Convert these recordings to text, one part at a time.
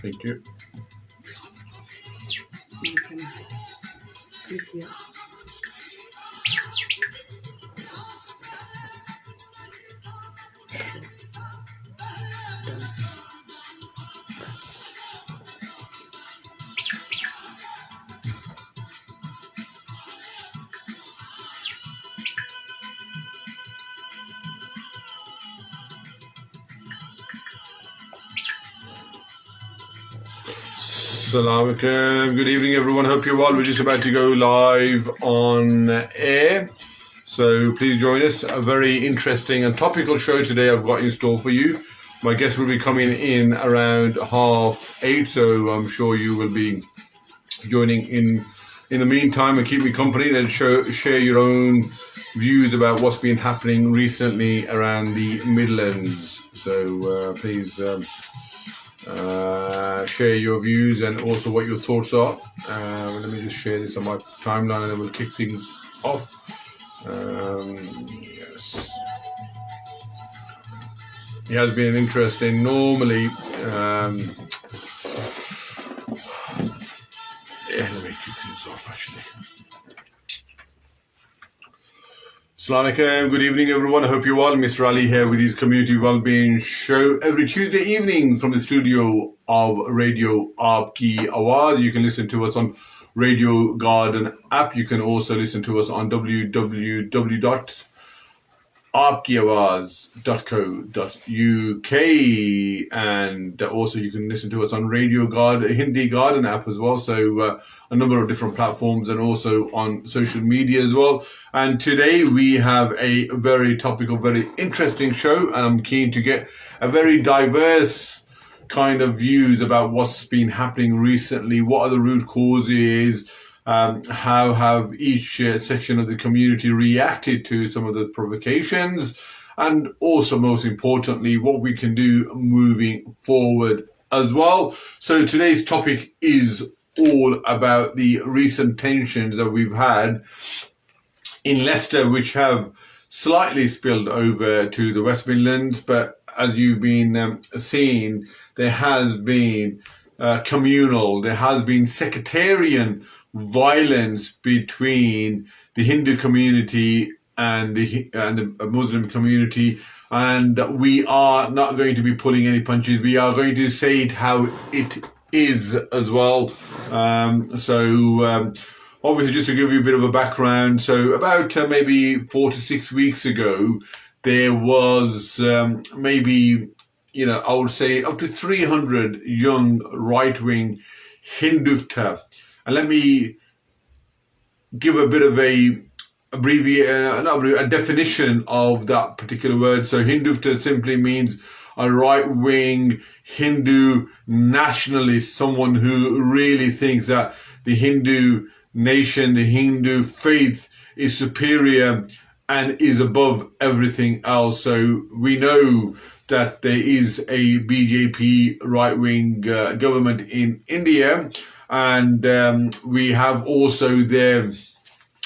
Thank you. Thank you. Assalamu alaikum. Good evening, everyone. Hope you're well. We're just about to go live on air. So please join us. A very interesting and topical show today I've got in store for you. My guest will be coming in around 8:30, so I'm sure you will be joining in the meantime and keep me company and share your own views about what's been happening recently around the Midlands. So please share your views and also what your thoughts are. Let me just share this on my timeline and then we'll kick things off. Yes. It has been interesting. Normally, yeah, let me kick things off actually. Assalamu alaikum. Good evening, everyone. I hope you're well. Mr. Ali here with his Community Wellbeing show every Tuesday evening from the studio of Radio Aapki Awaz. You can listen to us on Radio Garden app. You can also listen to us on www.aapkiawaz.co.uk, and also you can listen to us on Radio Garden Hindi Garden app as well. So a number of different platforms and also on social media as well. And today we have a very topical, very interesting show, and I'm keen to get a very diverse kind of views about what's been happening recently, what are the root causes, how have each section of the community reacted to some of the provocations, and also most importantly what we can do moving forward as well. So today's topic is all about the recent tensions that we've had in Leicester, which have slightly spilled over to the West Midlands, but as you've been seeing, there has been communal, there has been sectarian violence between the Hindu community and the Muslim community, and we are not going to be pulling any punches. We are going to say it how it is as well. Obviously, just to give you a bit of a background, so about maybe 4 to 6 weeks ago, there was maybe, I would say up to 300 young right-wing Hindutva. And let me give a bit of a definition of that particular word. So Hindutva simply means a right-wing Hindu nationalist, someone who really thinks that the Hindu nation, the Hindu faith is superior and is above everything else. So we know that there is a BJP right-wing government in India, and we have also their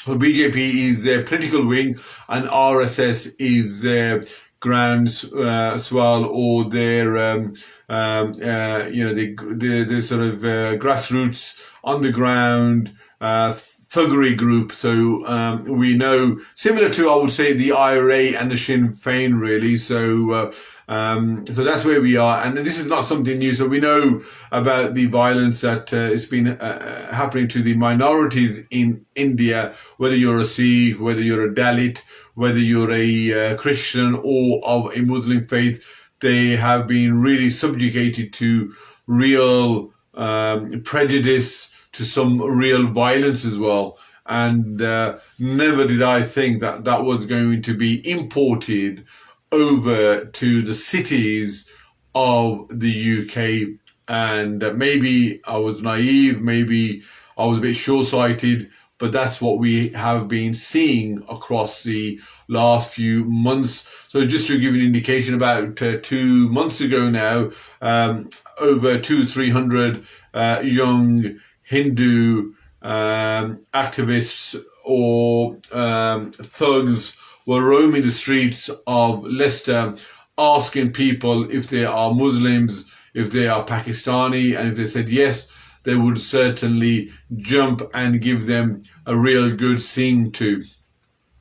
BJP is their political wing, and RSS is their groundswell or their the sort of grassroots on the ground thuggery group. So we know, similar to, I would say, the IRA and the Sinn Féin, really. So that's where we are, and this is not something new. So we know about the violence that has been happening to the minorities in India, whether you're a Sikh, whether you're a Dalit, whether you're a Christian or of a Muslim faith. They have been really subjugated to real prejudice, to some real violence as well. And never did I think that that was going to be imported over to the cities of the UK. And maybe I was naive, maybe I was a bit short-sighted, but that's what we have been seeing across the last few months. So just to give you an indication, about 2 months ago now, over 300 young Hindu activists or thugs were roaming the streets of Leicester, asking people if they are Muslims, if they are Pakistani, and if they said yes, they would certainly jump and give them a real good sing to.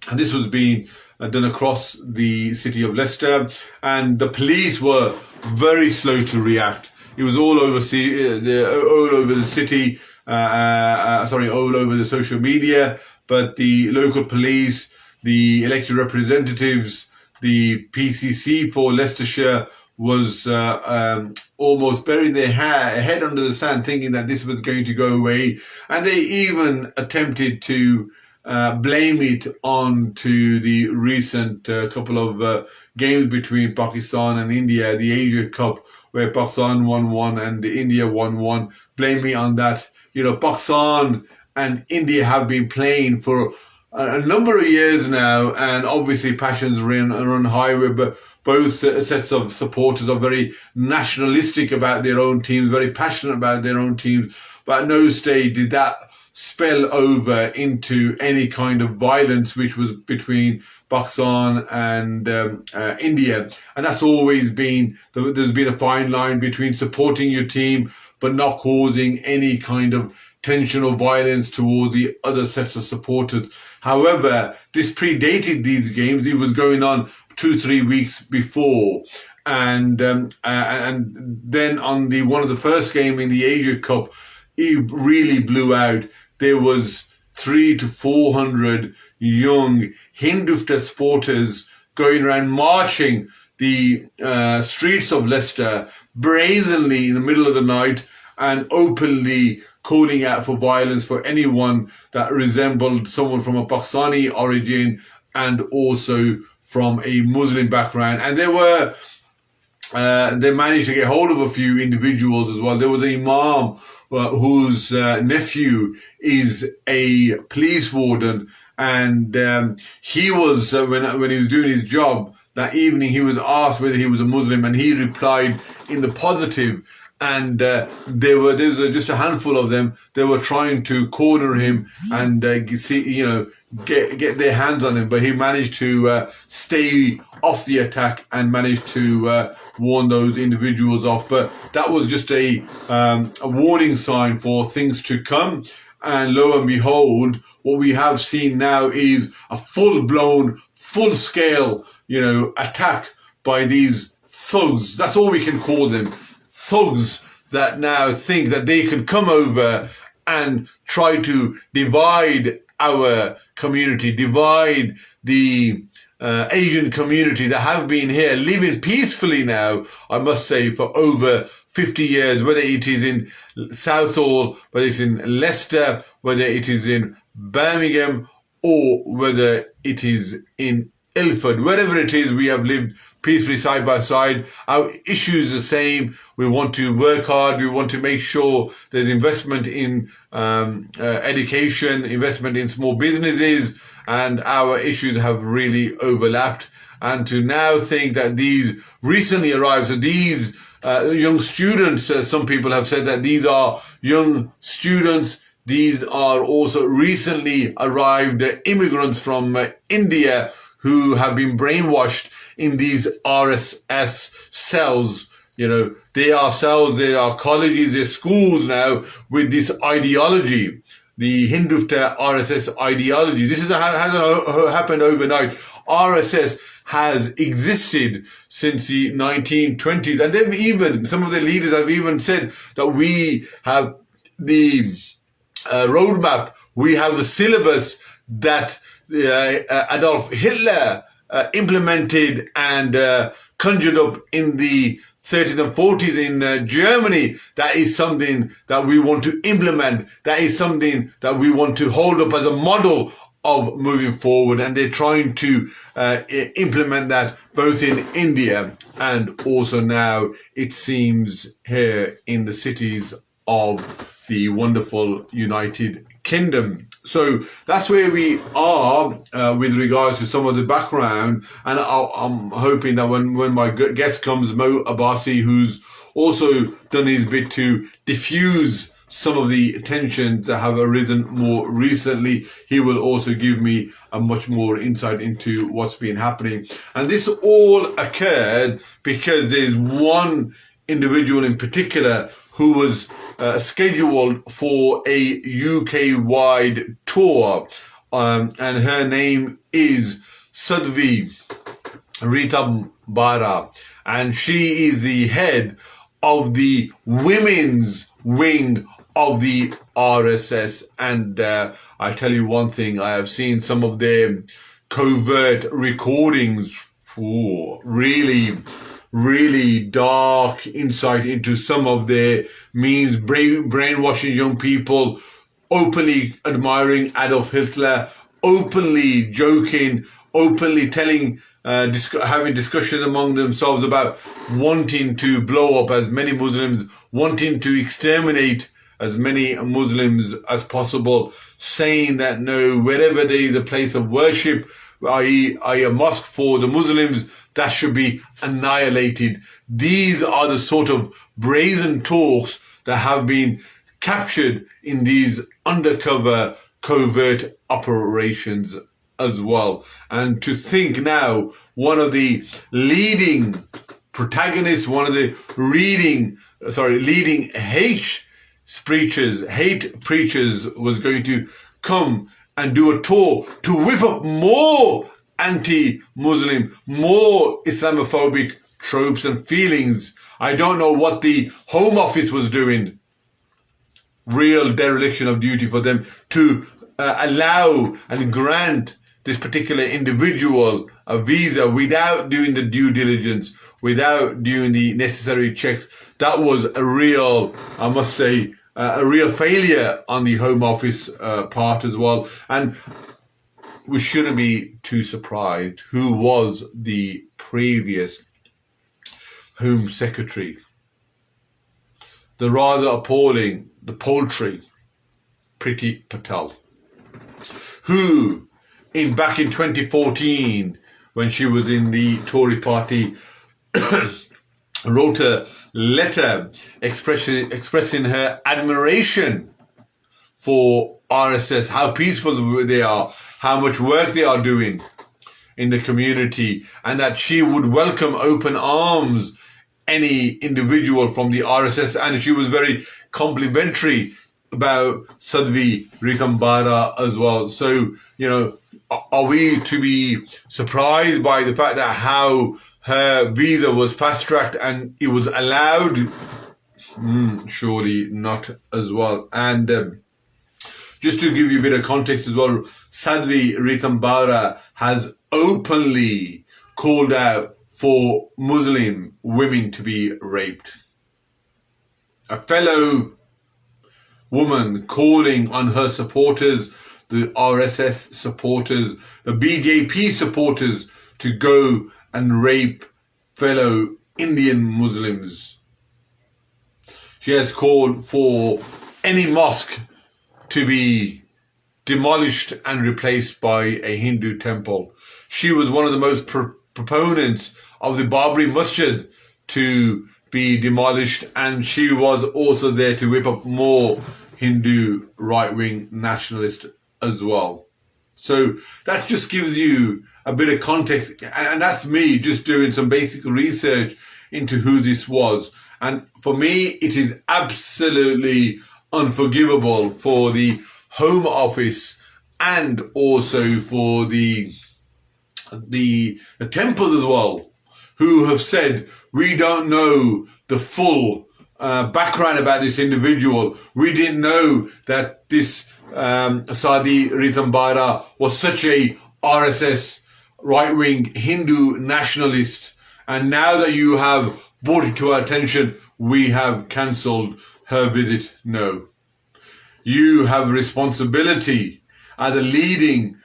And this was being done across the city of Leicester, and the police were very slow to react. It was all over the city, all over the social media, but the local police, the elected representatives, the PCC for Leicestershire was almost burying their head under the sand, thinking that this was going to go away. And they even attempted to blame it on to the recent couple of games between Pakistan and India, the Asia Cup, where Pakistan won one and India won one, blaming on that. You know, Pakistan and India have been playing for a number of years now, and obviously passions run high, but both sets of supporters are very nationalistic about their own teams, very passionate about their own teams, but at no stage did that spill over into any kind of violence which was between Pakistan and India. And that's always been, there's been a fine line between supporting your team but not causing any kind of tension or violence towards the other sets of supporters. However, this predated these games. It was going on 2-3 weeks before. And then on one of the first game in the Asia Cup, it really blew out. There was 300 to 400 young Hindutva supporters going around marching the streets of Leicester brazenly in the middle of the night and openly calling out for violence for anyone that resembled someone from a Pakistani origin and also from a Muslim background. And they managed to get hold of a few individuals as well. There was an imam whose nephew is a police warden, and he was when he was doing his job that evening, he was asked whether he was a Muslim, and he replied in the positive. And there was just a handful of them. They were trying to corner him and get their hands on him, but he managed to stay off the attack and managed to warn those individuals off. But that was just a warning sign for things to come. And lo and behold, what we have seen now is a full-blown, full-scale, attack by these thugs. That's all we can call them. Thugs that now think that they can come over and try to divide our community, divide the Asian community that have been here living peacefully now, I must say, for over 50 years, whether it is in Southall, whether it's in Leicester, whether it is in Birmingham, or whether it is in Ilford. Wherever it is, we have lived peacefully side by side. Our issue is the same. We want to work hard. We want to make sure there's investment in education, investment in small businesses, and our issues have really overlapped. And to now think that these recently arrived, so these young students, some people have said that these are young students. These are also recently arrived immigrants from India who have been brainwashed in these RSS cells. They are cells, they are colleges, they're schools now with this ideology, the Hindutva RSS ideology. This hasn't happened overnight. RSS has existed since the 1920s. And they've even, some of the leaders have even said that we have the roadmap, we have the syllabus that Adolf Hitler implemented and conjured up in the 30s and 40s in Germany. That is something that we want to implement. That is something that we want to hold up as a model of moving forward. And they're trying to implement that both in India and also now, it seems, here in the cities of the wonderful United Kingdom. So that's where we are with regards to some of the background. And I'm hoping that when my guest comes, Mo Abassi, who's also done his bit to diffuse some of the tensions that have arisen more recently, he will also give me a much more insight into what's been happening. And this all occurred because there's one individual in particular who was scheduled for a UK-wide tour, and her name is Sadhvi Ritambara, and she is the head of the women's wing of the RSS. And I tell you one thing, I have seen some of their covert recordings. Really dark insight into some of their means, brainwashing young people, openly admiring Adolf Hitler, openly joking, openly telling, having discussions among themselves about wanting to blow up as many Muslims, wanting to exterminate as many Muslims as possible, saying that no, wherever there is a place of worship, i.e. a mosque for the Muslims, that should be annihilated. These are the sort of brazen talks that have been captured in these undercover covert operations as well. And to think now, one of the leading protagonists, one of the leading hate preachers was going to come and do a tour to whip up more anti-Muslim, more Islamophobic tropes and feelings. I don't know what the Home Office was doing. Real dereliction of duty for them to allow and grant this particular individual a visa without doing the due diligence, without doing the necessary checks. That was a real, I must say, a real failure on the Home Office part as well. And we shouldn't be too surprised who was the previous Home Secretary. The rather appalling, the paltry Priti Patel, who back in 2014, when she was in the Tory party, wrote a letter expressing her admiration for RSS, how peaceful they are, how much work they are doing in the community, and that she would welcome open arms any individual from the RSS. And she was very complimentary about Sadhvi Ritambara as well. So, are we to be surprised by the fact that how her visa was fast-tracked and it was allowed? Surely not as well. And just to give you a bit of context as well, Sadhvi Ritambara has openly called out for Muslim women to be raped. A fellow woman calling on her supporters, the RSS supporters, the BJP supporters, to go and rape fellow Indian Muslims. She has called for any mosque to be demolished and replaced by a Hindu temple. She was one of the most proponents of the Babri Masjid to be demolished, and she was also there to whip up more Hindu right-wing nationalists as well. So that just gives you a bit of context, and that's me just doing some basic research into who this was. And for me, it is absolutely unforgivable for the Home Office and also for the temples as well, who have said, we don't know the full background about this individual. We didn't know that this Sadhvi Ritambara was such a RSS right-wing Hindu nationalist. And now that you have brought it to our attention, we have cancelled her visit. No. You have responsibility as a leading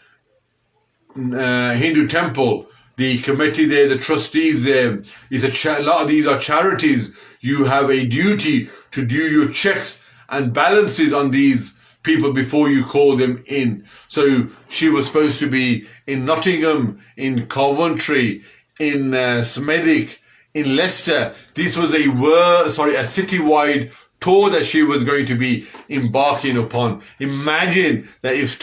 Hindu temple. The committee there, the trustees there, a lot of these are charities. You have a duty to do your checks and balances on these people before you call them in. So she was supposed to be in Nottingham, in Coventry, in Smethwick, in Leicester. This was a citywide tour that she was going to be embarking upon. Imagine that if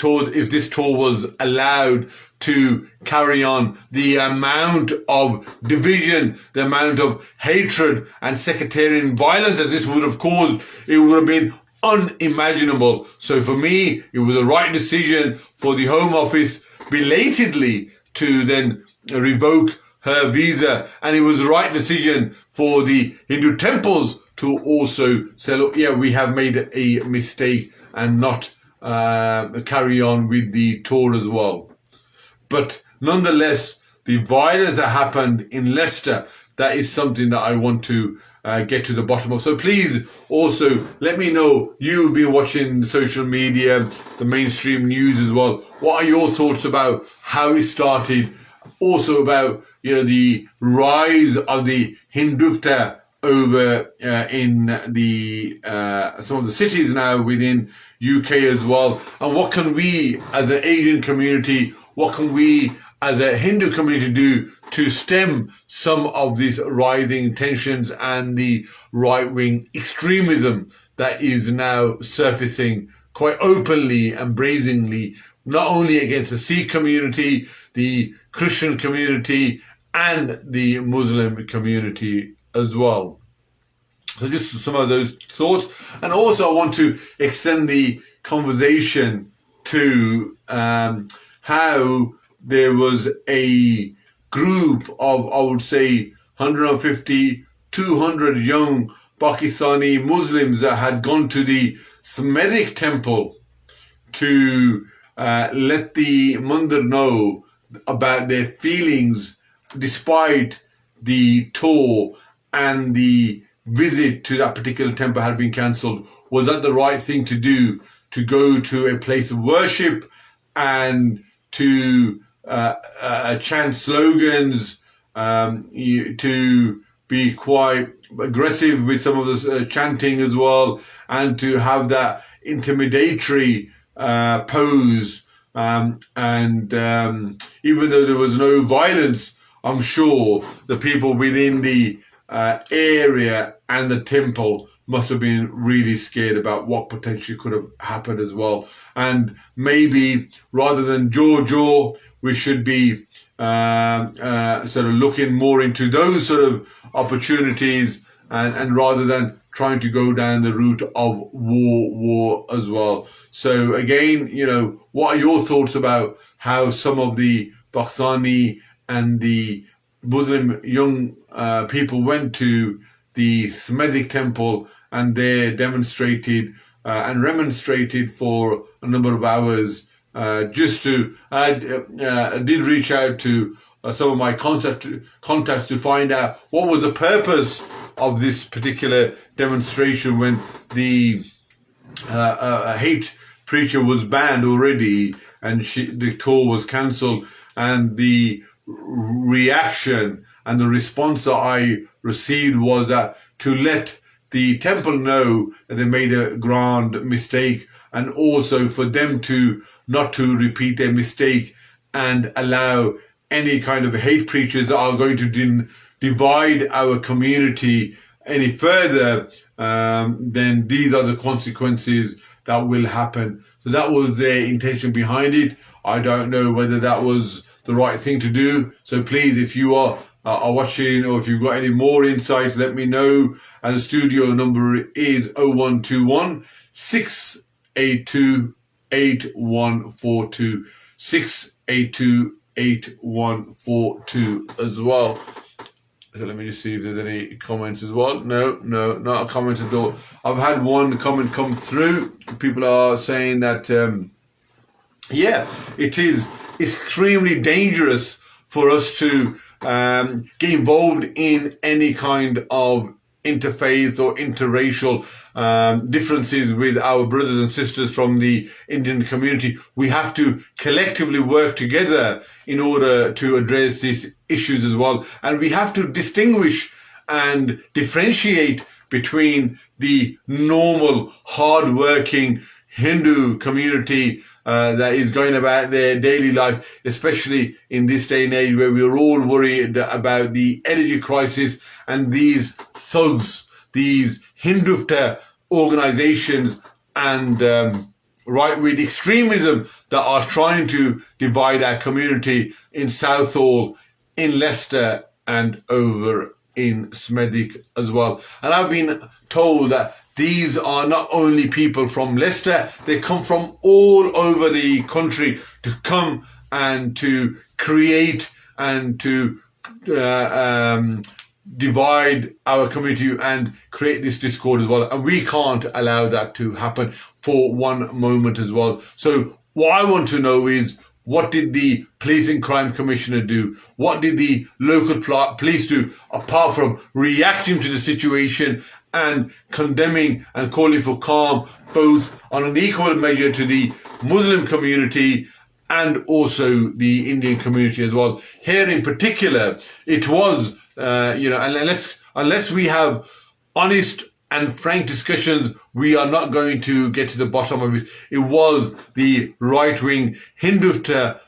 this tour was allowed to carry on, the amount of division, the amount of hatred and sectarian violence that this would have caused, it would have been unimaginable. So for me, it was the right decision for the Home Office belatedly to then revoke her visa, and it was the right decision for the Hindu temples to also say, look, yeah, we have made a mistake, and not carry on with the tour as well. But nonetheless, the violence that happened in Leicester, that is something that I want to get to the bottom of. So please also let me know, you've been watching social media, the mainstream news as well. What are your thoughts about how it started? Also about, the rise of the Hindutva over in the some of the cities now within UK as well. And what can we as an Asian community, what can we as a Hindu community do to stem some of these rising tensions and the right-wing extremism that is now surfacing quite openly and brazenly, not only against the Sikh community, the Christian community, and the Muslim community as well. So just some of those thoughts. And also I want to extend the conversation to how there was a group of, I would say, 150, 200 young Pakistani Muslims that had gone to the Smethwick temple to let the Mandir know about their feelings despite the tour and the visit to that particular temple had been cancelled. Was that the right thing to do, to go to a place of worship and to chant slogans, to be quite aggressive with some of the chanting as well, and to have that intimidatory pose, and even though there was no violence, I'm sure the people within the area and the temple must have been really scared about what potentially could have happened as well. And maybe rather than jaw, we should be sort of looking more into those sort of opportunities, and rather than trying to go down the route of war as well. So again, what are your thoughts about how some of the Pakistani and the Muslim young people went to the Smethwick temple and there demonstrated and remonstrated for a number of hours, just to, I did reach out to some of my contacts to find out what was the purpose of this particular demonstration when the hate preacher was banned already and the tour was cancelled. And the reaction and the response that I received was that to let the temple know that they made a grand mistake, and also for them to not to repeat their mistake and allow any kind of hate preachers that are going to divide our community any further, then these are the consequences that will happen. So that was their intention behind it. I don't know whether that was the right thing to do. So please, if you are watching, or if you've got any more insights, let me know. And the studio number is 0121 682 8142 682 8142 as well. So let me just see if there's any comments as well. No, not a comment at all. I've had one comment come through. People are saying that, it is extremely dangerous for us to get involved in any kind of interfaith or interracial differences with our brothers and sisters from the Indian community. We have to collectively work together in order to address these issues as well. And we have to distinguish and differentiate between the normal, hard-working Hindu community that is going about their daily life, especially in this day and age where we're all worried about the energy crisis and these thugs, these Hindutva organizations and right-wing extremism that are trying to divide our community in Southall, in Leicester and over in Smethwick as well. And I've been told that these are not only people from Leicester, they come from all over the country to come and to create and to divide our community and create this discord as well. And we can't allow that to happen for one moment as well. So what I want to know is, what did the Police and Crime Commissioner do? What did the local police do, apart from reacting to the situation and condemning and calling for calm, both on an equal measure to the Muslim community and also the Indian community as well? Here in particular, it was, unless we have honest and frank discussions, we are not going to get to the bottom of it. It was the right-wing Hindutva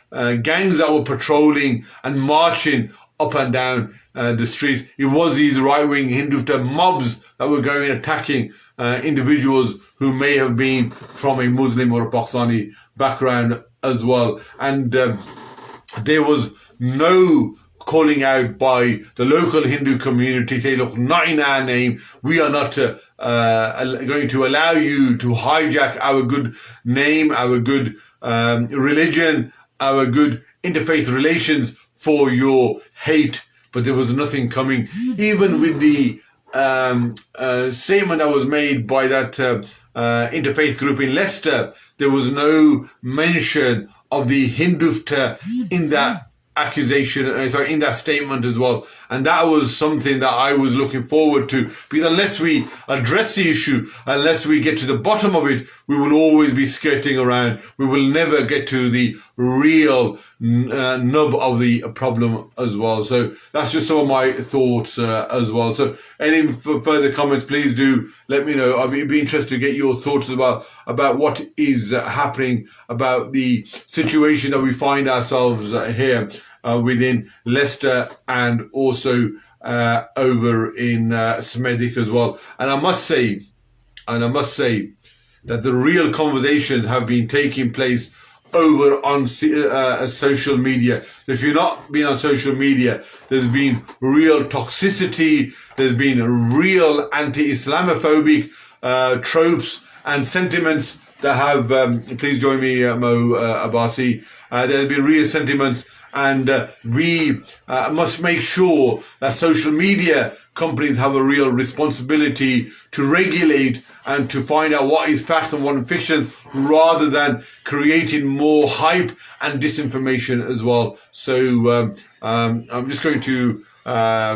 gangs that were patrolling and marching up and down the streets. It was these right-wing Hindutva mobs that were going and attacking individuals who may have been from a Muslim or a Pakistani background as well. And there was no calling out by the local Hindu community, say, look, not in our name. We are not going to allow you to hijack our good name, our good religion, our good interfaith relations for your hate. But there was nothing coming. Even with the statement that was made by that interfaith group in Leicester, there was no mention of the Hindutva in that accusation, in that statement as well. And that was something that I was looking forward to, because unless we address the issue, unless we get to the bottom of it, we will always be skirting around. We will never get to the real nub of the problem as well. So that's just some of my thoughts as well. So any further comments, please do let me know. I'd be interested to get your thoughts about what is happening, about the situation that we find ourselves here within Leicester and also over in Smethwick as well. And I must say that the real conversations have been taking place over on social media. If you've not been on social media, there's been real toxicity, there's been real anti-Islamophobic tropes and sentiments that have, please join me, Mo Abassi, there's been real sentiments, and we must make sure that social media companies have a real responsibility to regulate and to find out what is fact and what is fiction, rather than creating more hype and disinformation as well. So I'm just going to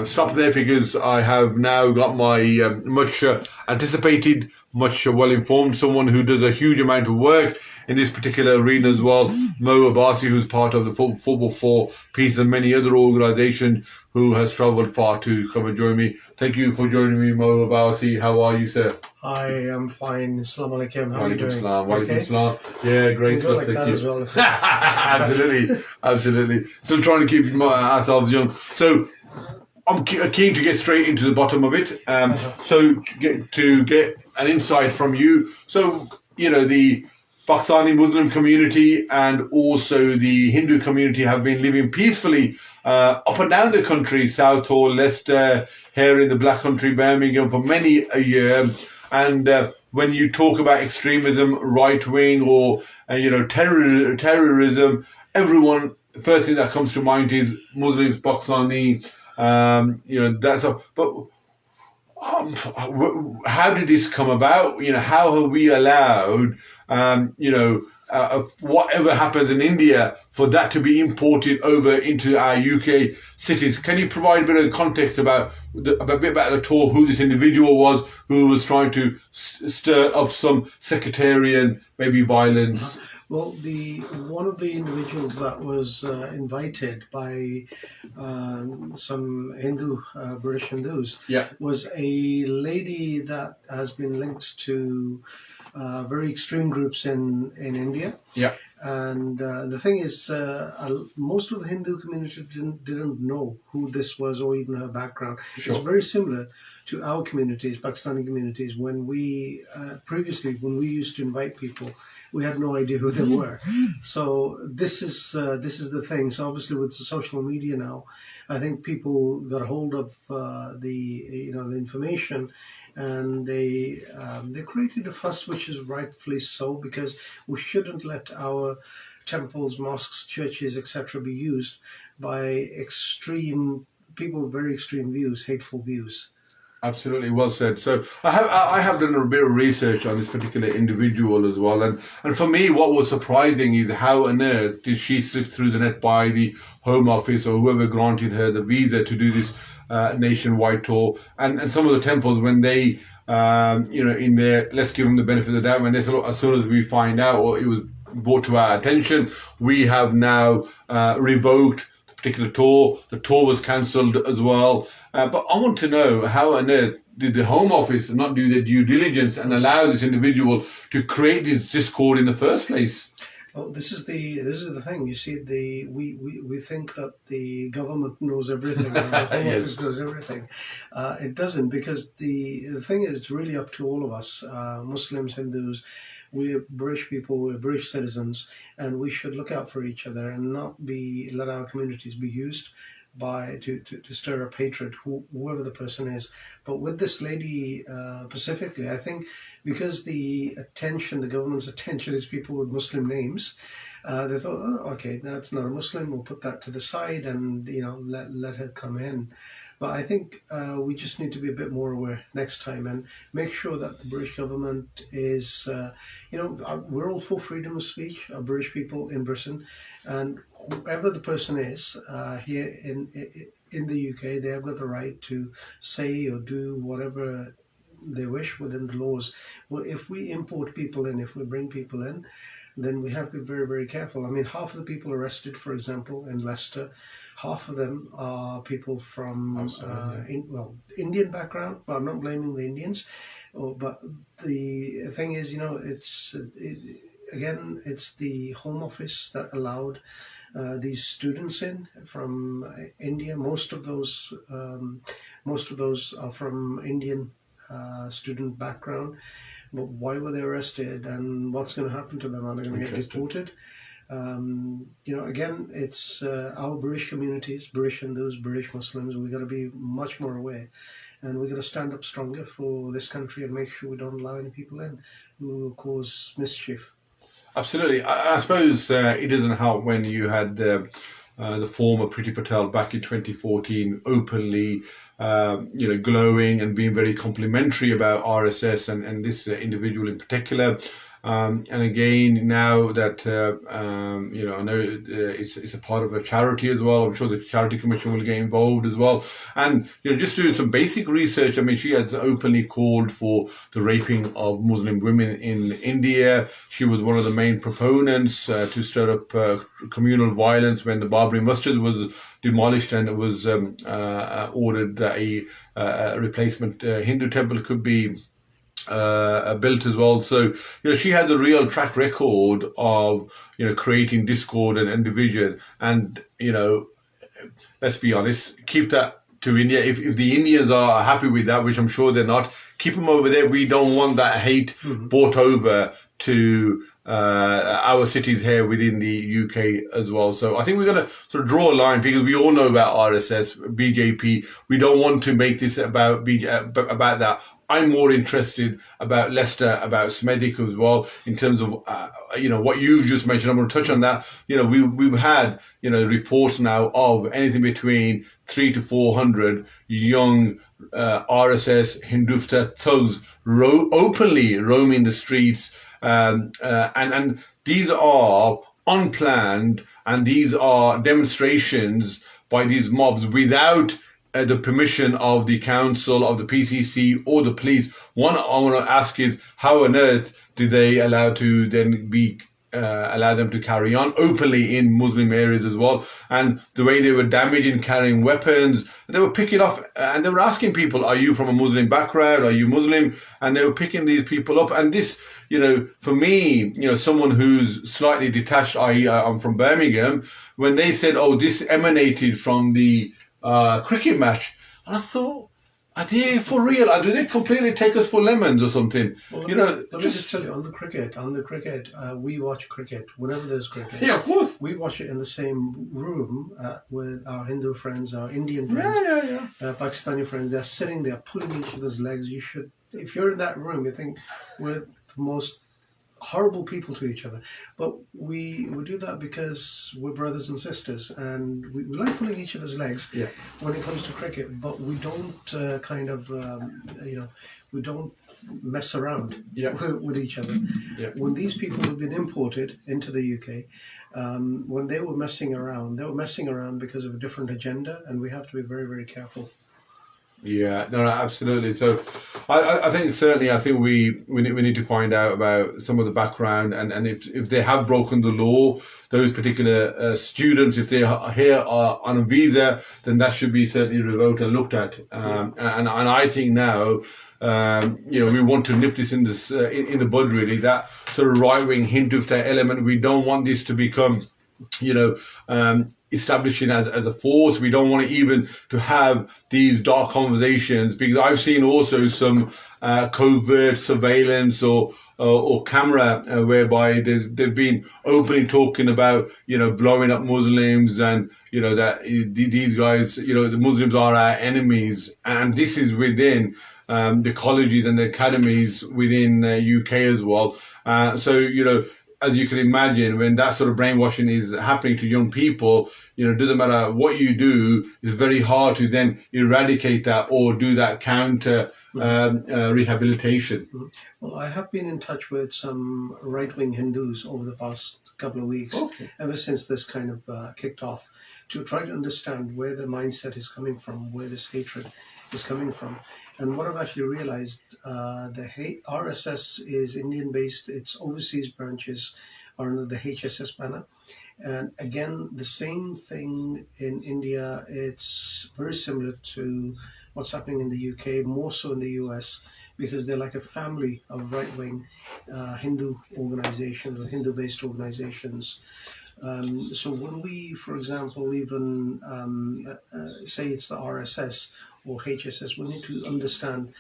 stop there, because I have now got my much anticipated, much well-informed someone who does a huge amount of work in this particular arena as well, Mo Abassi, who's part of the Football for Peace and many other organisations, who has travelled far to come and join me. Thank you for joining me, Mo Abassi. How are you, sir? Hi, I'm fine. Assalamu alaikum. How are you doing? Walaikum salam. Yeah, great stuff. Like that as well. Absolutely. Still trying to keep ourselves young. So I'm keen to get straight into the bottom of it. So to get an insight from you. So, the Pakistani Muslim community and also the Hindu community have been living peacefully up and down the country, Southall, Leicester, here in the Black Country, Birmingham, for many a year. And when you talk about extremism, right wing, or terrorism, everyone, the first thing that comes to mind is Muslims, Pakistani. That's a, but how did this come about? How have we allowed, whatever happens in India, for that to be imported over into our UK cities? Can you provide a bit of context about the talk, who this individual was, who was trying to stir up some sectarian, maybe violence? Well, the one of the individuals that was invited by some British Hindus, Yeah, was a lady that has been linked to very extreme groups in India. yeah, And the thing is, most of the Hindu community didn't know who this was or even her background. It's sure. very similar to our communities, Pakistani communities. When we previously, when we used to invite people, we had no idea who they were. So this is the thing. So obviously, with the social media now, I think people got hold of the information, and they created a fuss, which is rightfully so, because we shouldn't let our temples, mosques, churches, etc., be used by extreme people with very extreme views, hateful views. Absolutely, well said. So I have done a bit of research on this particular individual as well, and for me, what was surprising is how on earth did she slip through the net by the Home Office or whoever granted her the visa to do this nationwide tour, and some of the temples when they in their, let's give them the benefit of the doubt, when they said, "Look, as soon as we find out or it was brought to our attention, we have now revoked particular tour. The tour was cancelled as well. But I want to know how on earth did the Home Office not do their due diligence and allow this individual to create this discord in the first place? Oh, this is the thing. You see, we think that the government knows everything and the Home Yes, Office knows everything. It doesn't, because the thing is, it's really up to all of us, Muslims, Hindus. We're British people, we're British citizens, and we should look out for each other and not be let our communities be used to stir up hatred, whoever the person is. But with this lady specifically, I think because the government's attention is people with Muslim names, they thought, oh, okay, that's not a Muslim. We'll put that to the side and let her come in. But I think we just need to be a bit more aware next time and make sure that the British government is, we're all for freedom of speech, British people in Britain, and whoever the person is here in the UK, they have got the right to say or do whatever they wish within the laws. Well, if we import people in, if we bring people in, then we have to be very, very careful. I mean, half of the people arrested, for example, in Leicester, half of them are people from Indian background. But I'm not blaming the Indians. But the thing is, again, it's the Home Office that allowed these students in from India. Most of those are from Indian student background. But why were they arrested, and what's going to happen to them? Are they going to get deported? Again, it's our British communities, British Hindus, British Muslims. We've got to be much more aware, and we've got to stand up stronger for this country and make sure we don't allow any people in who will cause mischief. absolutely. I suppose it doesn't help when you had the former Priti Patel back in 2014 openly, glowing and being very complimentary about RSS and this individual in particular. And again, now that I know it's a part of a charity as well. I'm sure the charity commission will get involved as well. And just doing some basic research. I mean, she has openly called for the raping of Muslim women in India. She was one of the main proponents to stir up communal violence when the Babri Masjid was demolished and it was ordered that a replacement Hindu temple could be built as well. So, she had a real track record of, creating discord and division. And, let's be honest, keep that to India. If the Indians are happy with that, which I'm sure they're not, keep them over there. We don't want that hate brought over to our cities here within the UK as well. So I think we're going to sort of draw a line, because we all know about RSS, BJP. We don't want to make this about about that. I'm more interested about Leicester, about Smethwick as well, in terms of, what you've just mentioned. I'm going to touch on that. We've had, reports now of anything between 300 to 400 young RSS Hindutva thugs openly roaming the streets. And these are unplanned, and these are demonstrations by these mobs without the permission of the council, of the PCC or the police. One I want to ask is, how on earth do they allow to then be allow them to carry on openly in Muslim areas as well. And the way they were damaging, carrying weapons, they were picking off, and they were asking people, are you from a Muslim background? Are you Muslim? And they were picking these people up. And this, for me, someone who's slightly detached, i.e. I'm from Birmingham, when they said, oh, this emanated from the cricket match, I thought, are they for real? Or do they completely take us for lemons or something? Well, let me just tell you, on the cricket, we watch cricket whenever there's cricket. Yeah, of course. We watch it in the same room with our Hindu friends, our Indian friends, Pakistani friends. They're sitting there pulling each other's legs. You should, if you're in that room, you think we're the most horrible people to each other, but we do that because we're brothers and sisters, and we like pulling each other's legs when it comes to cricket, but we don't we don't mess around with each other. When these people have been imported into the UK, when they were messing around because of a different agenda, and we have to be very, very careful. Yeah, no, absolutely. So I think we need to find out about some of the background, and if they have broken the law, those particular students, if they are here on a visa, then that should be certainly revoked and looked at. And I think now, we want to nip this in the bud, really, that sort of right-wing Hindu element. We don't want this to become establishing as a force. We don't want even to have these dark conversations, because I've seen also some covert surveillance or camera whereby they've been openly talking about blowing up Muslims, and that these guys, the Muslims are our enemies, and this is within the colleges and the academies within UK as well. So as you can imagine, when that sort of brainwashing is happening to young people, it doesn't matter what you do, it's very hard to then eradicate that or do that counter rehabilitation. Well, I have been in touch with some right-wing Hindus over the past couple of weeks, ever since this kind of kicked off, to try to understand where the mindset is coming from, where this hatred is coming from. And what I've actually realized, the RSS is Indian-based. Its overseas branches are under the HSS banner. And again, the same thing in India. It's very similar to what's happening in the UK, more so in the US, because they're like a family of right-wing Hindu organizations or Hindu-based organizations. So when we, for example, even say it's the RSS or HSS, we need to understand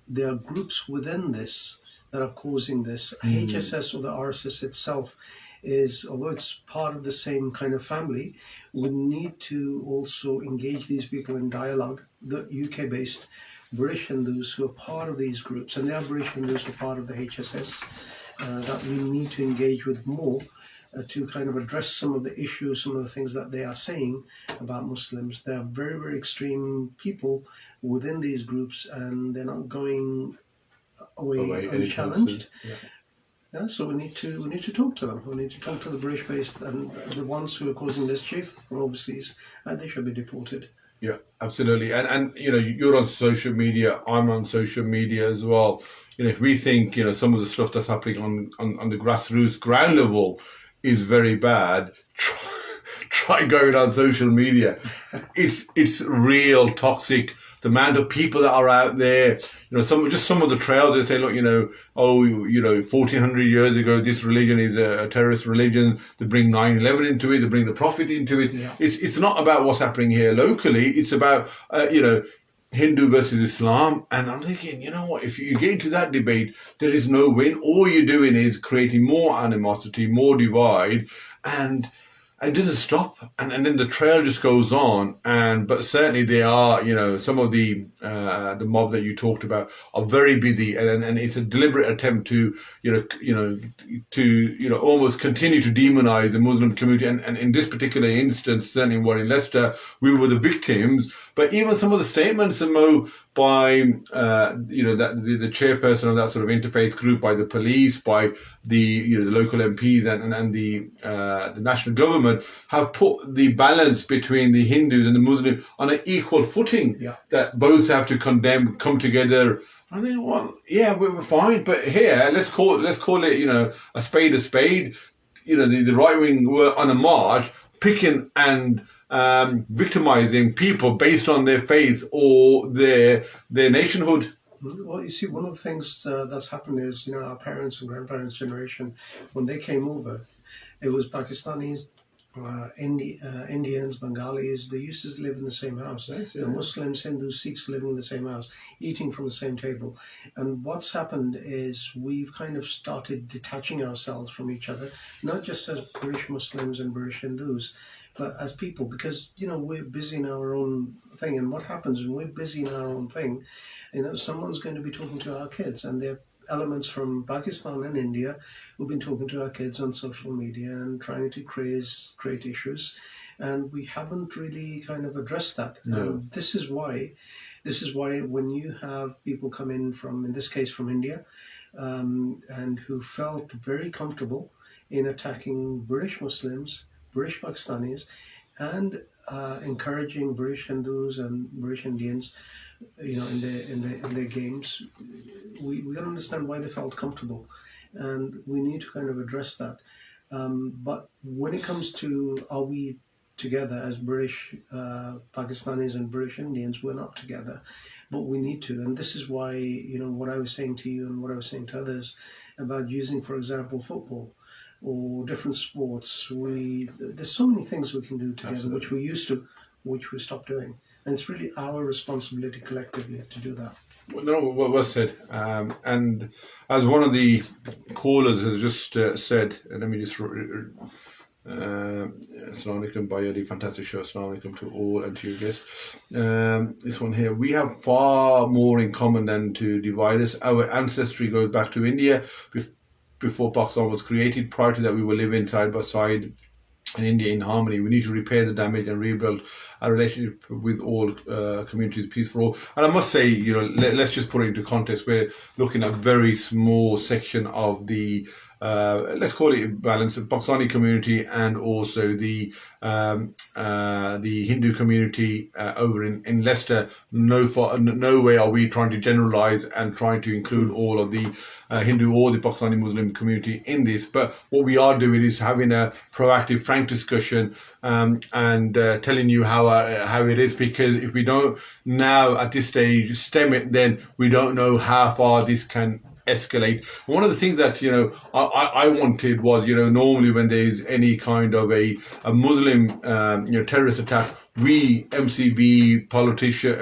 there are groups within this that are causing this. HSS or the RSS itself is, although it's part of the same kind of family, we need to also engage these people in dialogue, the UK-based British Hindus who are part of these groups, and they are British Hindus who are part of the HSS, that we need to engage with more to kind of address some of the issues, some of the things that they are saying about Muslims. They are very, very extreme people within these groups, and they're not going away unchallenged. So we need to talk to them. We need to talk to the British-based and the ones who are causing mischief from overseas, and they should be deported. Yeah, absolutely. And you're on social media, I'm on social media as well. If we think some of the stuff that's happening on the grassroots ground level is very bad, try going on social media. It's real toxic. The amount of people that are out there, some of the trails, they say, look, 1400 years ago, this religion is a terrorist religion. They bring 9/11 into it. They bring the Prophet into it. Yeah. It's not about what's happening here locally. It's about, Hindu versus Islam. And I'm thinking, what, if you get into that debate, there is no win. All you're doing is creating more animosity, more divide, and it doesn't stop. And then the trail just goes on. But certainly they are, some of the mob that you talked about are very busy, and it's a deliberate attempt to, almost continue to demonize the Muslim community. And in this particular instance, certainly we're in Leicester, we were the victims. But even some of the statements, Mo, by the chairperson of that sort of interfaith group, by the police, by the local MPs and the national government, have put the balance between the Hindus and the Muslims on an equal footing. Yeah. That both have to condemn, come together. I think, well, yeah, we're fine, but here let's call it a spade a spade. the right wing were on a march, picking and victimizing people based on their faith or their nationhood. Well, you see, one of the things that's happened is, our parents and grandparents' generation, when they came over, it was Pakistanis, Indians, Bengalis. They used to live in the same house. Yes, The Muslims, Hindus, Sikhs living in the same house, eating from the same table. And what's happened is we've kind of started detaching ourselves from each other, not just as British Muslims and British Hindus, but as people, because we're busy in our own thing. And what happens when we're busy in our own thing? Someone's going to be talking to our kids, and they're elements from Pakistan and India who've been talking to our kids on social media and trying to create issues, and we haven't really kind of addressed that. No. And this is why when you have people come in from, in this case, from India, and who felt very comfortable in attacking British Muslims, British Pakistanis, and encouraging British Hindus and British Indians, in their games, we got to understand why they felt comfortable, and we need to kind of address that. But when it comes to, are we together as British Pakistanis and British Indians? We're not together, but we need to. And this is why, what I was saying to you and what I was saying to others about using, for example, football or different sports. There's so many things we can do together. Absolutely. Which we used to, which we stopped doing. And it's really our responsibility collectively to do that. No, well said. And as one of the callers has just said, and let me just Assalamu alaikum, Bayadi, fantastic show. Assalamu alaikum to all and to your guests. This one here, we have far more in common than to divide us. Our ancestry goes back to India before Pakistan was created. Prior to that, we were living side by side in India in harmony. We need to repair the damage and rebuild our relationship with all communities, peace for all. And I must say, let's just put it into context. We're looking at a very small section of the let's call it balance, of Pakistani community and also the Hindu community over in Leicester. No way are we trying to generalize and trying to include all of the Hindu or the Pakistani Muslim community in this. But what we are doing is having a proactive, frank discussion and telling you how it is, because if we don't now at this stage stem it, then we don't know how far this can escalate. One of the things that I wanted was, normally when there's any kind of a Muslim terrorist attack, we MCB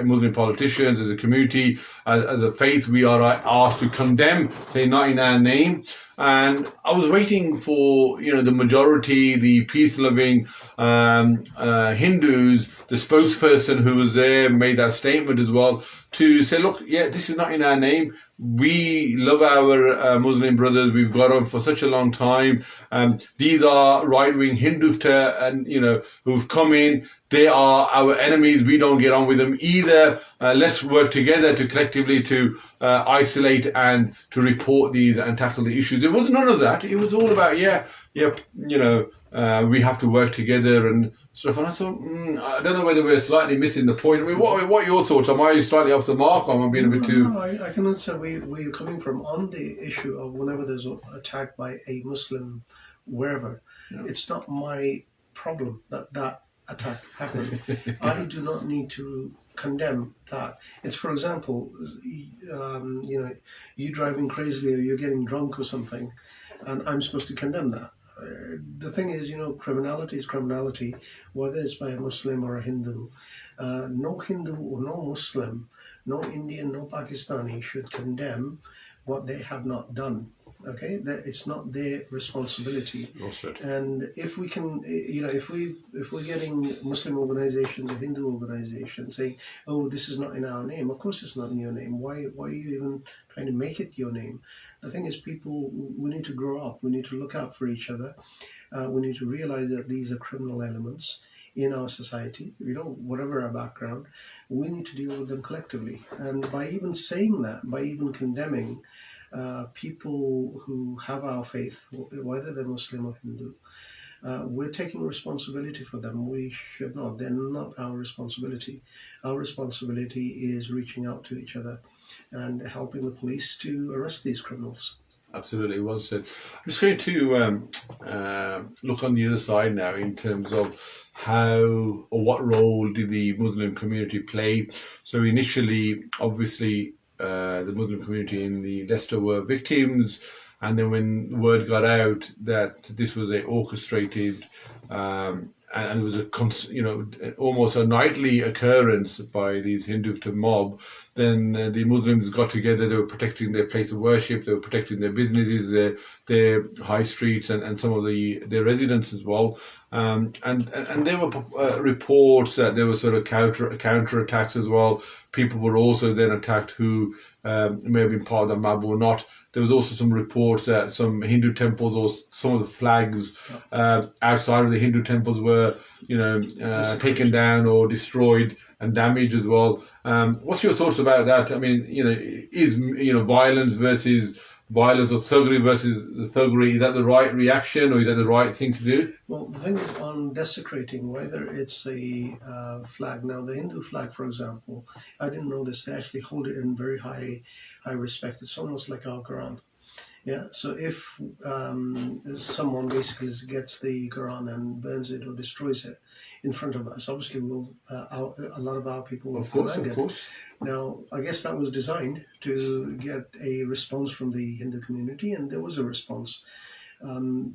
Muslim politicians as a community, as a faith, we are asked to condemn, say not in our name. And I was waiting for the majority, the peace-loving Hindus, the spokesperson who was there made that statement as well, to say, look, this is not in our name. We love our Muslim brothers. We've got them for such a long time. These are right-wing Hindus, and who've come in. They are our enemies. We don't get on with them either. Let's work together to collectively to isolate and to report these and tackle the issues. It was none of that. It was all about we have to work together and stuff. And I thought, I don't know whether we're slightly missing the point. I mean, what are your thoughts? Am I slightly off the mark, or am I being a bit too? No, I can understand where you're coming from on the issue of whenever there's an attack by a Muslim, wherever. Yeah. It's not my problem that attack happened. I do not need to condemn that. It's, for example, you driving crazily or you're getting drunk or something, and I'm supposed to condemn that. The thing is, criminality is criminality, whether it's by a Muslim or a Hindu. No Hindu or no Muslim, no Indian, no Pakistani should condemn what they have not done. Okay, it's not their responsibility. And if we can, if we're getting Muslim organizations or Hindu organizations saying, "Oh, this is not in our name," of course it's not in your name. Why are you even trying to make it your name? The thing is, people, we need to grow up. We need to look out for each other. We need to realize that these are criminal elements in our society. Whatever our background, we need to deal with them collectively. And by even saying that, by even condemning people who have our faith, whether they're Muslim or Hindu, we're taking responsibility for them. We should not. They're not our responsibility. Our responsibility is reaching out to each other and helping the police to arrest these criminals. Absolutely, well said. I'm just going to look on the other side now in terms of how or what role did the Muslim community play. So initially, obviously, the Muslim community in the Leicester were victims, and then when word got out that this was a orchestrated and it was almost a nightly occurrence by these Hindu mob, then the Muslims got together. They were protecting their place of worship. They were protecting their businesses, their high streets, and some of their residents as well. And there were reports that there were sort of counter attacks as well. People were also then attacked who may have been part of the mob or not. There was also some reports that some Hindu temples or some of the flags outside of the Hindu temples were, taken down or destroyed and damaged as well. What's your thoughts about that? I mean, is violence versus violence or thuggery versus the thuggery, is that the right reaction or is that the right thing to do? Well, the thing is on desecrating, whether it's a flag. Now, the Hindu flag, for example, I didn't know this. They actually hold it in very high respect. It's almost like our Quran. Yeah. So if someone basically gets the Quran and burns it or destroys it in front of us, obviously a lot of our people will feel angered. Of course. Now, I guess that was designed to get a response from the Hindu community, and there was a response. And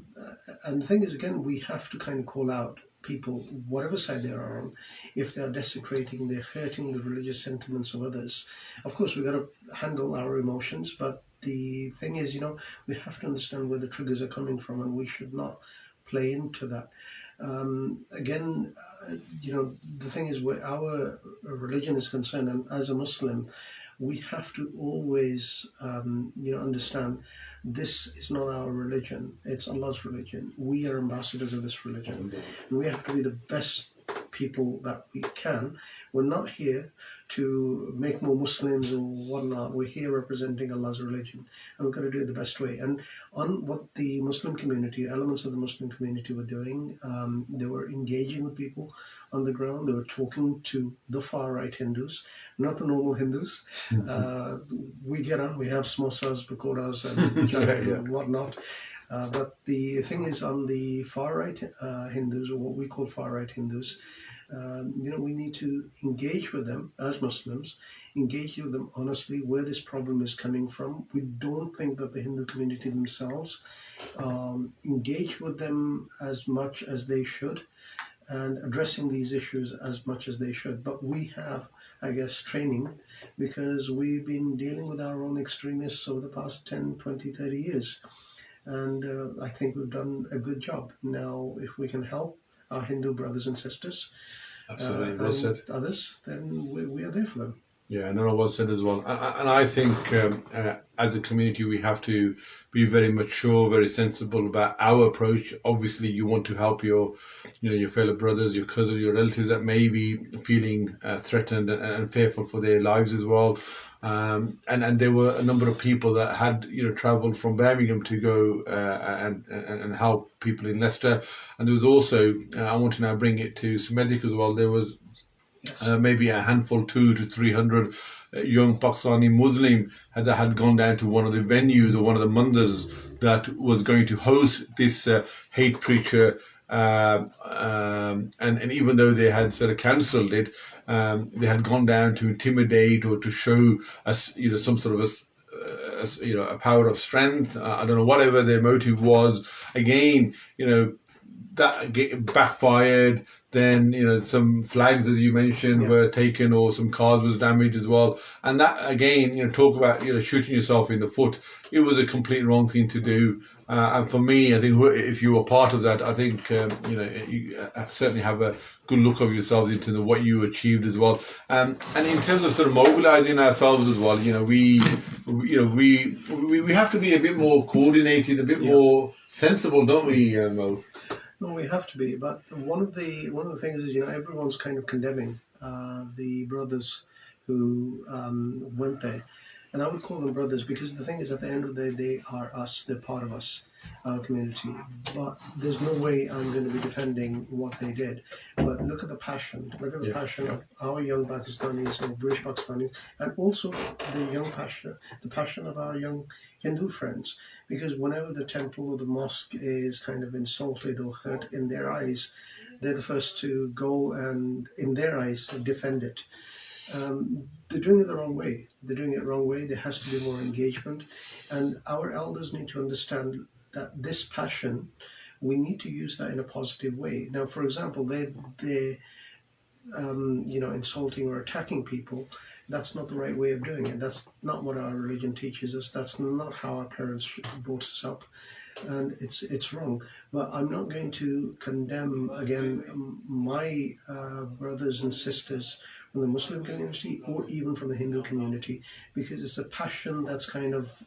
the thing is, again, we have to kind of call out people, whatever side they are on, if they're desecrating, they're hurting the religious sentiments of others. Of course, we've got to handle our emotions, but the thing is, we have to understand where the triggers are coming from, and we should not play into that. Again, the thing is, where our religion is concerned, and as a Muslim, we have to always, understand this is not our religion. It's Allah's religion. We are ambassadors of this religion. And we have to be the best people that we can. We're not here to make more Muslims or whatnot. We're here representing Allah's religion, and we've got to do it the best way. And on what the Muslim community, elements of the Muslim community were doing, they were engaging with people on the ground. They were talking to the far-right Hindus, not the normal Hindus. We get on, we have samosas, pakoras, and chai and whatnot. But the thing is, on the far-right Hindus, or what we call far-right Hindus, we need to engage with them as Muslims, engage with them honestly where this problem is coming from. We don't think that the Hindu community themselves engage with them as much as they should, and addressing these issues as much as they should. But we have, I guess, training, because we've been dealing with our own extremists over the past 10, 20, 30 years. And I think we've done a good job. Now, if we can help our Hindu brothers and sisters, absolutely, well said, others, then we are there for them. Yeah, and well said as well. And I think as a community, we have to be very mature, very sensible about our approach. Obviously, you want to help your fellow brothers, your cousins, your relatives that may be feeling threatened and fearful for their lives as well. And there were a number of people that had travelled from Birmingham to go and help people in Leicester. And there was also, I want to now bring it to Smedic as well, there was maybe a handful, 200 to 300 young Pakistani Muslim that had gone down to one of the venues or one of the mandars that was going to host this hate preacher. And even though they had sort of cancelled it, they had gone down to intimidate or to show us, some sort of a power of strength. I don't know, whatever their motive was. Again, that backfired. Then, some flags, as you mentioned, were taken, or some cars was damaged as well. And that, again, talk about, shooting yourself in the foot. It was a complete wrong thing to do. And for me, I think if you were part of that, I think, you certainly have a good look of yourselves into what you achieved as well. And in terms of sort of mobilizing ourselves as well, we have to be a bit more coordinated, a bit more sensible, don't we, Mo? No, we have to be. But one of the things is, everyone's kind of condemning the brothers who went there. And I would call them brothers because the thing is, at the end of the day, they are us. They're part of us, our community. But there's no way I'm going to be defending what they did. But look at the passion. Look at the passion of our young Pakistanis or British Pakistanis, and also the passion of our young Hindu friends. Because whenever the temple or the mosque is kind of insulted or hurt in their eyes, they're the first to go and, in their eyes, defend it. They're doing it the wrong way. They're doing it the wrong way. There has to be more engagement. And our elders need to understand that this passion, we need to use that in a positive way. Now, for example, they insulting or attacking people. That's not the right way of doing it. That's not what our religion teaches us. That's not how our parents brought us up, and it's wrong. But I'm not going to condemn again my brothers and sisters from the Muslim community or even from the Hindu community, because it's a passion that's kind of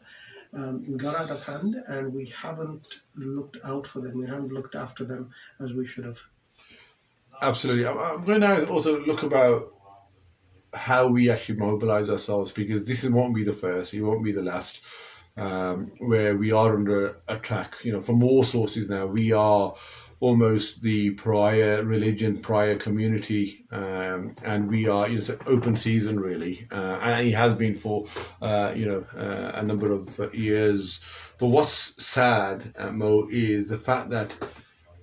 got out of hand, and we haven't looked out for them. We haven't looked after them as we should have. Absolutely. I'm going to also look about how we actually mobilize ourselves, because this won't be the first, it won't be the last, where we are under attack, from all sources now. We are almost the prior religion, prior community, and we are, it's an open season really, and it has been for, a number of years. But what's sad, Mo, is the fact that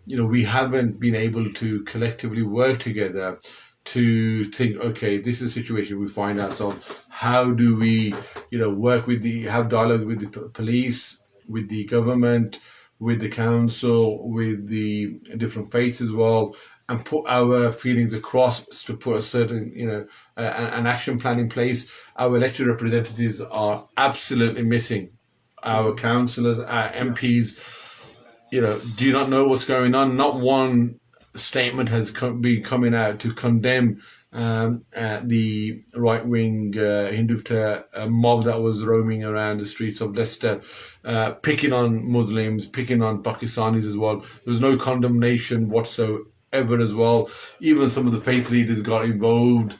we haven't been able to collectively work together to think, okay, this is a situation we find ourselves. How do we, work have dialogue with the police, with the government, with the council, with the different faiths as well, and put our feelings across to put a certain, an action plan in place. Our elected representatives are absolutely missing. Our councillors, our MPs, do not know what's going on. Not one statement has been coming out to condemn the right-wing Hindutva mob that was roaming around the streets of Leicester, picking on Muslims, picking on Pakistanis as well. There was no condemnation whatsoever as well. Even some of the faith leaders got involved,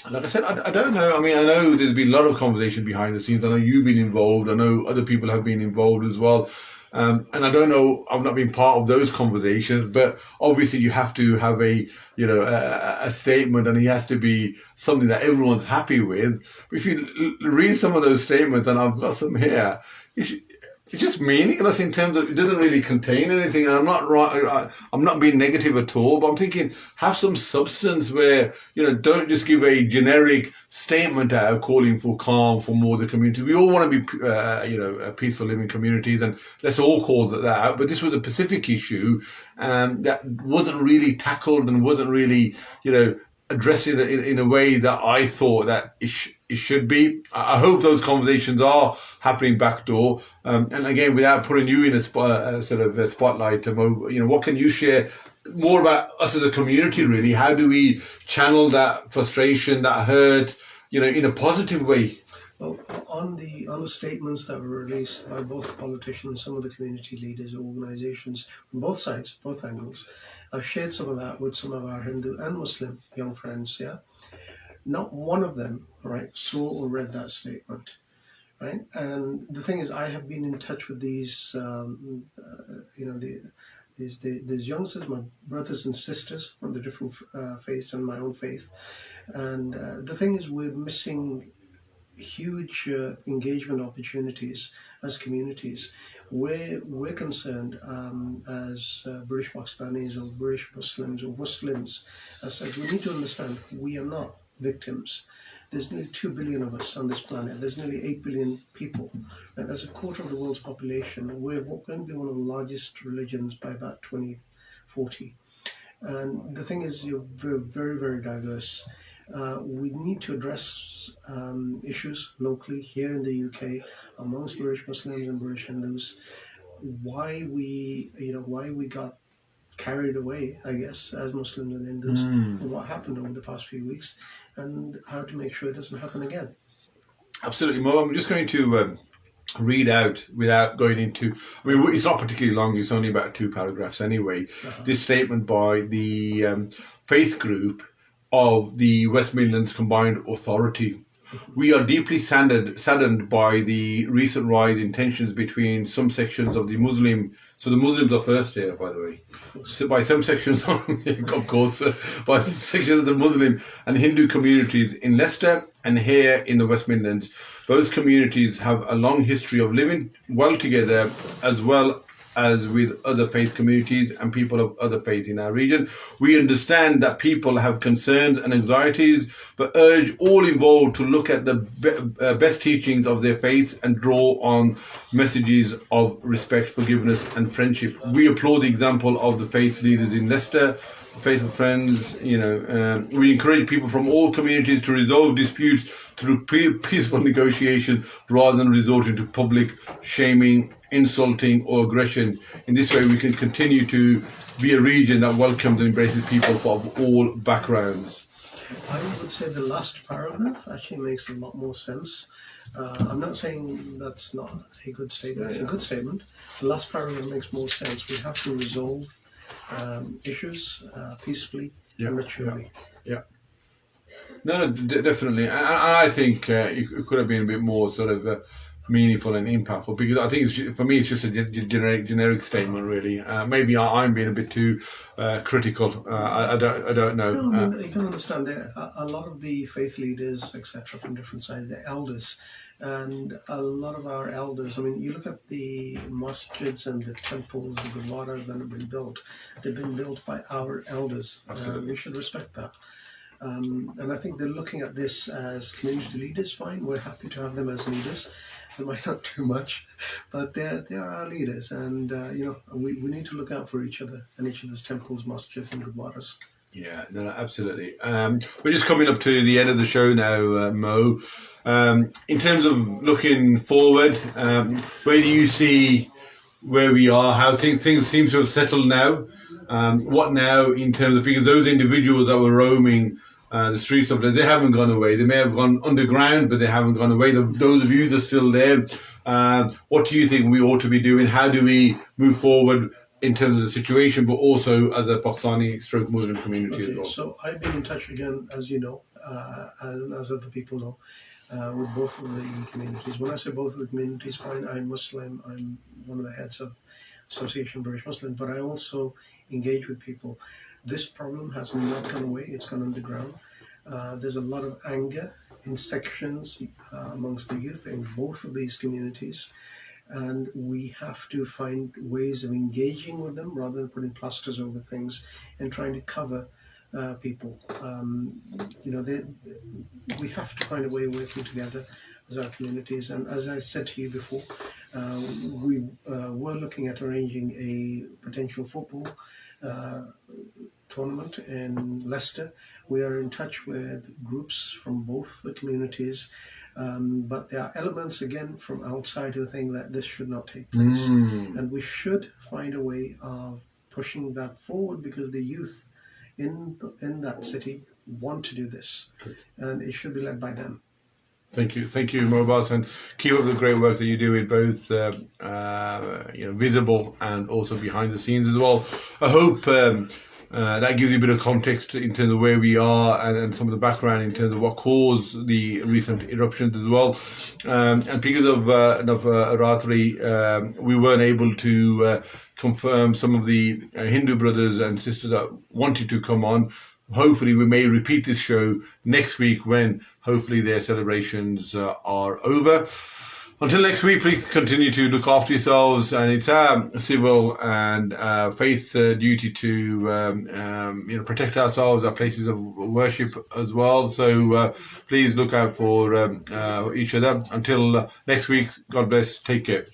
like I said, I don't know. I mean, I know there's been a lot of conversation behind the scenes. I know you've been involved. I know other people have been involved as well. And I don't know, I've not been part of those conversations, but obviously you have to have a statement, and it has to be something that everyone's happy with. But if you read some of those statements, and I've got some here, it's just meaningless in terms of it doesn't really contain anything. And I'm not being negative at all, but I'm thinking have some substance where, don't just give a generic statement out calling for calm for more of the community. We all want to be, peaceful living communities, and let's all call that out. But this was a specific issue that wasn't really tackled and wasn't really, addressed in a way that I thought that it should be. I hope those conversations are happening backdoor. And again, without putting you in a spotlight, what can you share more about us as a community, really? How do we channel that frustration, that hurt, in a positive way? Well, on the statements that were released by both politicians, some of the community leaders, organisations from both sides, both angles, I've shared some of that with some of our Hindu and Muslim young friends. Yeah, not one of them, right, saw or read that statement, right. And the thing is, I have been in touch with these, these youngsters, my brothers and sisters from the different faiths and my own faith, and the thing is, we're missing huge engagement opportunities as communities. We're concerned as British Pakistanis or British Muslims or Muslims. As such, we need to understand we are not victims. There's nearly 2 billion of us on this planet. There's nearly 8 billion people. Right? That's a quarter of the world's population. We're going to be one of the largest religions by about 2040. And the thing is, you're very, very diverse. We need to address issues locally here in the UK amongst British Muslims and British Hindus. Why we got carried away, I guess, as Muslims and Hindus, and what happened over the past few weeks, and how to make sure it doesn't happen again. Absolutely, Mo. I'm just going to read out without going into. I mean, it's not particularly long. It's only about 2 paragraphs anyway. This statement by the faith group of the West Midlands Combined Authority. We are deeply saddened by the recent rise in tensions between some sections of the Muslim. So the Muslims are first here, by the way. So by some sections, of course, by some sections of the Muslim and Hindu communities in Leicester and here in the West Midlands. Both communities have a long history of living well together, as well as with other faith communities and people of other faiths in our region. We understand that people have concerns and anxieties, but urge all involved to look at the best teachings of their faith and draw on messages of respect, forgiveness and friendship. We applaud the example of the faith leaders in Leicester, faithful friends. We encourage people from all communities to resolve disputes through peaceful negotiation rather than resorting to public shaming, insulting or aggression. In this way, we can continue to be a region that welcomes and embraces people of all backgrounds. I would say the last paragraph actually makes a lot more sense. I'm not saying that's not a good statement. It's a good statement. The last paragraph makes more sense. We have to resolve issues peacefully and maturely. Yeah. No, definitely. I think it could have been a bit more sort of meaningful and impactful, because I think for me it's just a generic statement, really. Maybe I'm being a bit too critical. I don't know. No, I mean, you can understand there a lot of the faith leaders, etc., from different sides, they're elders, and a lot of our elders. I mean, you look at the masjids and the temples, the gurdwaras that have been built. They've been built by our elders. We should respect that. And I think they're looking at this as community leaders. Fine, we're happy to have them as leaders. They might not do much, but they are our leaders, and we need to look out for each other and each other's temples, masjids, and gurdwaras. Yeah, no, absolutely. We're just coming up to the end of the show now, Mo. In terms of looking forward, where do you see where we are? How things seem to have settled now? What now in terms of, because those individuals that were roaming the streets of, they haven't gone away. They may have gone underground, but they haven't gone away. Those of you that are still there, what do you think we ought to be doing? How do we move forward in terms of the situation, but also as a Pakistani stroke Muslim community as well? So I've been in touch again, as you know, and as other people know, with both of the communities. When I say both of the communities, fine, I'm Muslim, I'm one of the heads of Association of British Muslims, but I also engage with people. This problem has not gone away, it's gone underground. There's a lot of anger in sections amongst the youth in both of these communities, and we have to find ways of engaging with them rather than putting plasters over things and trying to cover people. We have to find a way of working together as our communities. And as I said to you before, we were looking at arranging a potential football tournament in Leicester. We are in touch with groups from both the communities, but there are elements again from outside who think that this should not take place, and we should find a way of pushing that forward, because the youth in that city want to do this, and it should be led by them. Thank you, Mo Abassi, and keep up the great work that you're doing, both visible and also behind the scenes as well. I hope that gives you a bit of context in terms of where we are and some of the background in terms of what caused the recent eruptions as well. And because of Ratri, we weren't able to confirm some of the Hindu brothers and sisters that wanted to come on. Hopefully we may repeat this show next week when hopefully their celebrations are over. Until next week, please continue to look after yourselves, and it's our civil and faith duty to protect ourselves, our places of worship as well. So please look out for each other. Until next week, God bless. Take care.